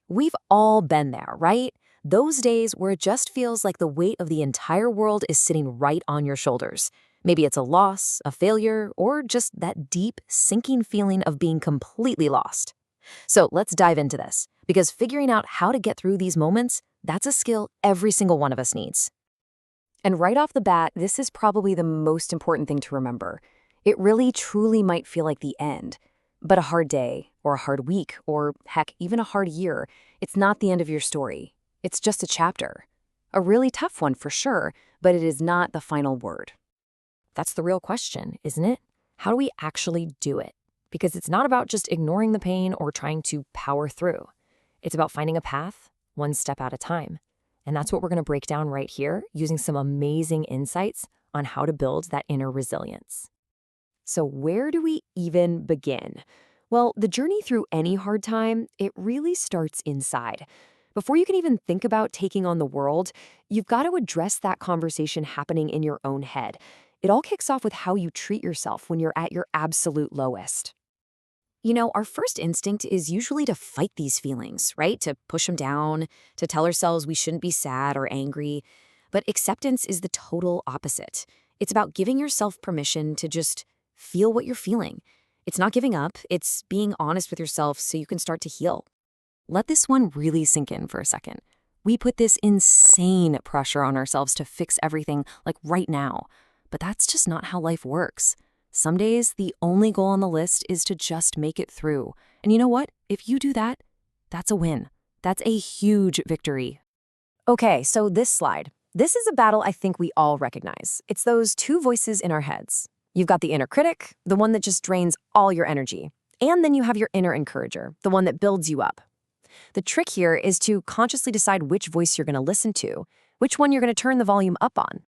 We've all been there, right? Those days where it just feels like the weight of the entire world is sitting right on your shoulders. Maybe it's a loss, a failure, or just that deep, sinking feeling of being completely lost. So let's dive into this, because figuring out how to get through these moments, that's a skill every single one of us needs. And right off the bat, this is probably the most important thing to remember. It really truly might feel like the end. But a hard day, or a hard week, or heck, even a hard year, it's not the end of your story. It's just a chapter. A really tough one for sure, but it is not the final word. That's the real question, isn't it? How do we actually do it? Because it's not about just ignoring the pain or trying to power through. It's about finding a path, one step at a time. And that's what we're going to break down right here, using some amazing insights on how to build that inner resilience. So where do we even begin? Well, the journey through any hard time, it really starts inside. Before you can even think about taking on the world, you've got to address that conversation happening in your own head. It all kicks off with how you treat yourself when you're at your absolute lowest. Our first instinct is usually to fight these feelings, right? To push them down, to tell ourselves we shouldn't be sad or angry. But acceptance is the total opposite. It's about giving yourself permission to just feel what you're feeling. It's not giving up, it's being honest with yourself so you can start to heal. Let this one really sink in for a second. We put this insane pressure on ourselves to fix everything like right now. But that's just not how life works. Some days, the only goal on the list is to just make it through. And you know what? If you do that, that's a win. That's a huge victory. Okay, so this slide. This is a battle I think we all recognize. It's those two voices in our heads. You've got the inner critic, the one that just drains all your energy. And then you have your inner encourager, the one that builds you up. The trick here is to consciously decide which voice you're going to listen to, which one you're going to turn the volume up on.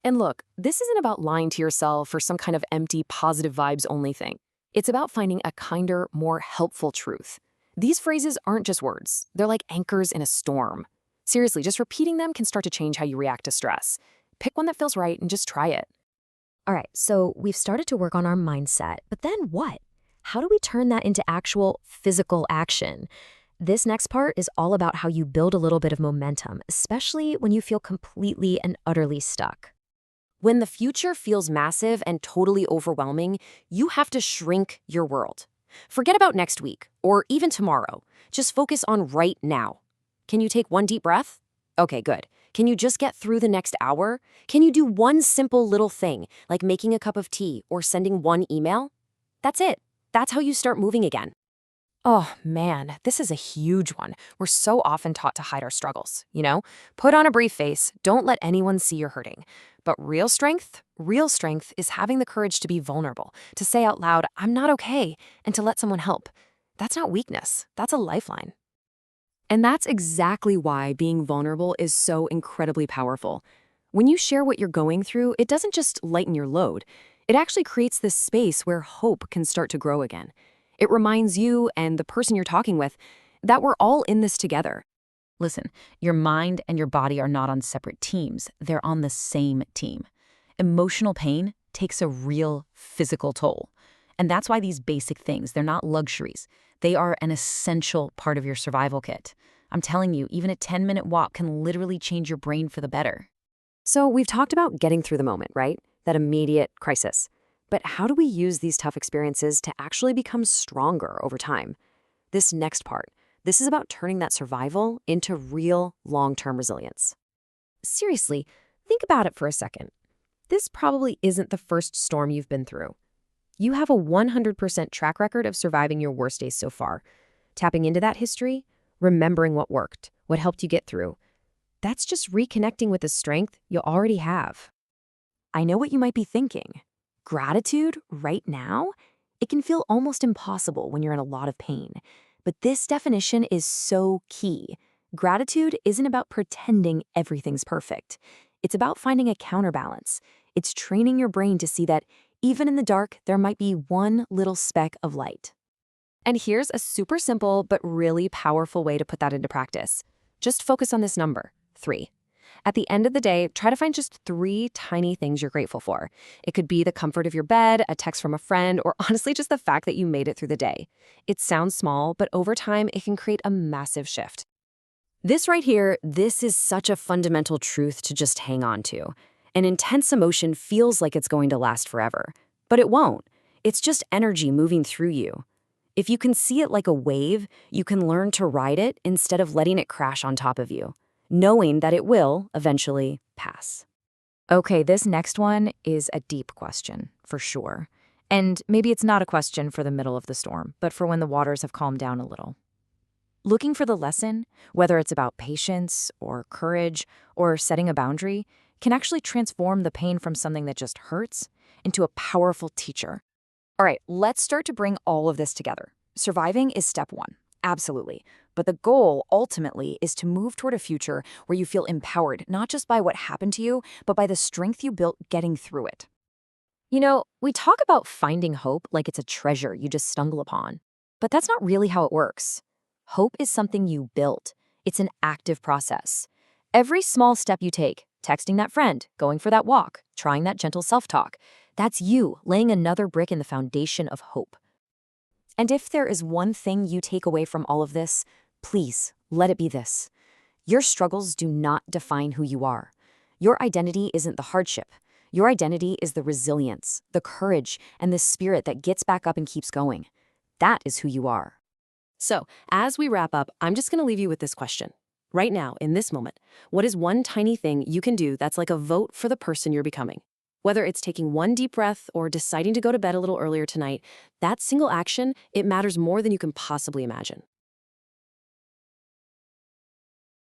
And look, this isn't about lying to yourself or some kind of empty positive vibes only thing. It's about finding a kinder, more helpful truth. These phrases aren't just words. They're like anchors in a storm. Seriously, just repeating them can start to change how you react to stress. Pick one that feels right and just try it. All right, so we've started to work on our mindset, but then what? How do we turn that into actual physical action? This next part is all about how you build a little bit of momentum, especially when you feel completely and utterly stuck. When the future feels massive and totally overwhelming, you have to shrink your world. Forget about next week or even tomorrow. Just focus on right now. Can you take one deep breath? Okay, good. Can you just get through the next hour? Can you do one simple little thing, like making a cup of tea or sending one email? That's it. That's how you start moving again. Oh man, this is a huge one. We're so often taught to hide our struggles, Put on a brief face, don't let anyone see you're hurting. But real strength is having the courage to be vulnerable, to say out loud, I'm not okay, and to let someone help. That's not weakness, that's a lifeline. And that's exactly why being vulnerable is so incredibly powerful. When you share what you're going through, it doesn't just lighten your load. It actually creates this space where hope can start to grow again. It reminds you and the person you're talking with that we're all in this together. Listen, your mind and your body are not on separate teams. They're on the same team. Emotional pain takes a real physical toll. And that's why these basic things, they're not luxuries. They are an essential part of your survival kit. I'm telling you, even a 10-minute walk can literally change your brain for the better. So we've talked about getting through the moment, right? That immediate crisis. But how do we use these tough experiences to actually become stronger over time? This next part, this is about turning that survival into real long-term resilience. Seriously, think about it for a second. This probably isn't the first storm you've been through. You have a 100% track record of surviving your worst days so far. Tapping into that history, remembering what worked, what helped you get through. That's just reconnecting with the strength you already have. I know what you might be thinking. Gratitude right now? It can feel almost impossible when you're in a lot of pain. But this definition is so key. Gratitude isn't about pretending everything's perfect. It's about finding a counterbalance. It's training your brain to see that even in the dark, there might be one little speck of light. And here's a super simple but really powerful way to put that into practice. Just focus on this number, 3. At the end of the day, try to find just 3 tiny things you're grateful for. It could be the comfort of your bed, a text from a friend, or honestly just the fact that you made it through the day. It sounds small, but over time, it can create a massive shift. This right here, this is such a fundamental truth to just hang on to. An intense emotion feels like it's going to last forever, but it won't. It's just energy moving through you. If you can see it like a wave, you can learn to ride it instead of letting it crash on top of you, knowing that it will eventually pass. Okay, this next one is a deep question, for sure. And maybe it's not a question for the middle of the storm, but for when the waters have calmed down a little. Looking for the lesson, whether it's about patience or courage or setting a boundary, can actually transform the pain from something that just hurts into a powerful teacher. All right, let's start to bring all of this together. Surviving is step one, absolutely. But the goal, ultimately, is to move toward a future where you feel empowered, not just by what happened to you, but by the strength you built getting through it. You know, we talk about finding hope like it's a treasure you just stumble upon. But that's not really how it works. Hope is something you built. It's an active process. Every small step you take, texting that friend, going for that walk, trying that gentle self-talk, that's you laying another brick in the foundation of hope. And if there is one thing you take away from all of this, please let it be this. Your struggles do not define who you are. Your identity isn't the hardship. Your identity is the resilience, the courage, and the spirit that gets back up and keeps going. That is who you are. So, as we wrap up, I'm just going to leave you with this question. Right now, in this moment, what is one tiny thing you can do that's like a vote for the person you're becoming? Whether it's taking one deep breath or deciding to go to bed a little earlier tonight, that single action, it matters more than you can possibly imagine.